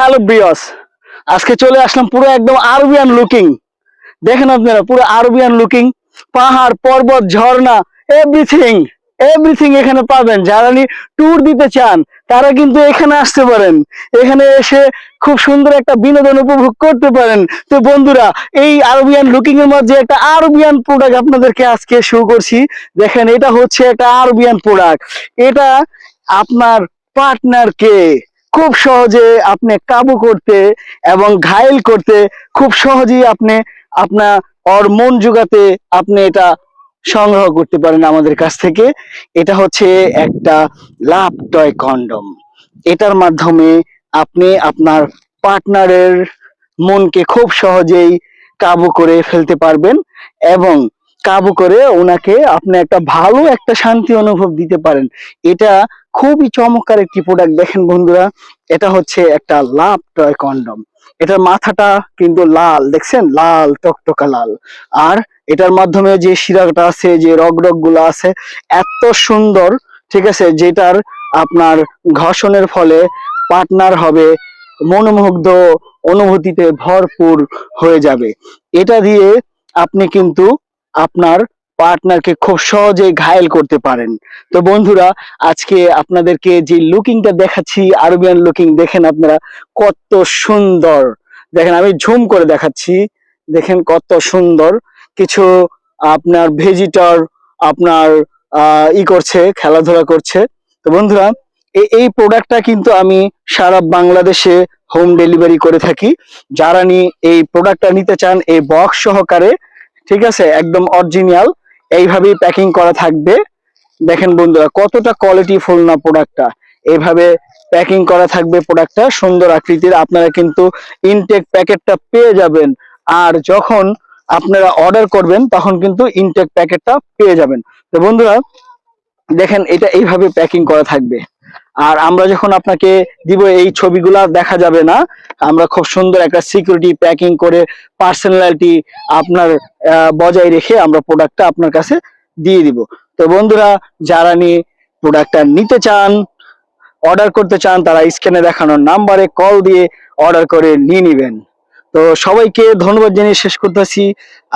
Hello ব্রিয়স, আজকে চলে আসলাম পুরো একদম আরবিয়ান লুকিং। দেখেন আপনারা পুরো আরবিয়ান লুকিং, পাহাড় পর্বত ঝর্ণা এভরিথিং এভরিথিং এখানে পাবেন। যারা ট্যুর দিতে চান তারা কিন্তু এখানে আসতে পারেন। এখানে এসে খুব সুন্দর একটা বিনোদন উপভোগ করতে পারেন। তো বন্ধুরা, এই আরবিয়ান লুকিং এর মধ্যে একটা আরবিয়ান প্রোডাক্ট আপনাদেরকে আজকে শো করছি। দেখেন, এটা হচ্ছে একটা আরবিয়ান প্রোডাক্ট। এটা আপনার পার্টনারকে খুব সহজে আপনি কাবু করতে এবং ঘায়েল করতে খুব সহজেই আপনি আপনার ওর মন জোগাতে আপনি এটা সংগ্রহ করতে পারেন আমাদের কাছ থেকে। এটা হচ্ছে একটা লাভ টয় কন্ডম। এটার মাধ্যমে আপনি আপনার পার্টনারের মনকে খুব সহজেই কাবু করে ফেলতে পারবেন এবং কাবু করে ওনাকে আপনি একটা ভালো একটা শান্তি অনুভব দিতে পারেন। এটা খুবই চমৎকার একটি প্রোডাক্ট। দেখেন বন্ধুরা, এটা হচ্ছে একটা লাভ টয় কন্ডম। এটার মাথাটা কিন্তু লাল, দেখছেন, লাল টকটকা লাল। আর এটার মাধ্যমে যে শিরাটা আছে, যে রগ গুলো আছে, এত সুন্দর, ঠিক আছে, যেটার আপনার ঘর্ষণের ফলে পার্টনার হবে মনোমুগ্ধ অনুভূতিতে ভরপুর হয়ে যাবে। এটা দিয়ে আপনি কিন্তু আপনার পার্টনারকে খুব সহজেই ঘায়েল করতে পারেন। তো বন্ধুরা, আজকে আপনাদেরকে যে লুকিংটা দেখাচ্ছি, আরবিয়ান লুকিং, দেখেন আপনারা কত সুন্দর। দেখেন, আমি ঝুম করে দেখাচ্ছি, দেখেন কত সুন্দর। কিছু আপনার ভেজিটর আপনার করছে, খেলাধুলা করছে। তো বন্ধুরা, এই প্রোডাক্টটা কিন্তু আমি সারা বাংলাদেশে হোম ডেলিভারি করে থাকি। যারা এই প্রোডাক্টটা নিতে চান, এই বক্স সহকারে, ঠিক আছে, একদম অরিজিনাল এইভাবেই প্যাকিং করা থাকবে। দেখেন বন্ধুরা, কতটা কোয়ালিটি ফুল না প্রোডাক্টটা। এইভাবে প্যাকিং করা থাকবে প্রোডাক্টটা, সুন্দর আকৃতির। আপনারা কিন্তু ইনটেক প্যাকেটটা পেয়ে যাবেন। আর যখন আপনারা অর্ডার করবেন তখন কিন্তু ইনটেক প্যাকেটটা পেয়ে যাবেন। তো বন্ধুরা, দেখেন এটা এইভাবে প্যাকিং করা থাকবে। আর আমরা যখন আপনাকে দিব, এই ছবিগুলা দেখা যাবে না। আমরা খুব সুন্দর একটা সিকিউরিটি প্যাকিং করে পার্সোনালিটি আপনার বজায় রেখে আমরা প্রোডাক্টটা আপনার কাছে দিয়ে দিব। তো বন্ধুরা, যারা প্রোডাক্টটা নিতে চান, অর্ডার করতে চান, তারা স্ক্রিনে দেখানো নাম্বারে কল দিয়ে অর্ডার করে নিয়ে নেবেন। তো সবাইকে ধন্যবাদ জানিয়ে শেষ করতেছি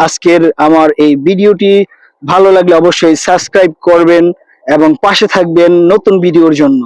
আজকের আমার এই ভিডিওটি। ভালো লাগলে অবশ্যই সাবস্ক্রাইব করবেন এবং পাশে থাকবেন নতুন ভিডিওর জন্য।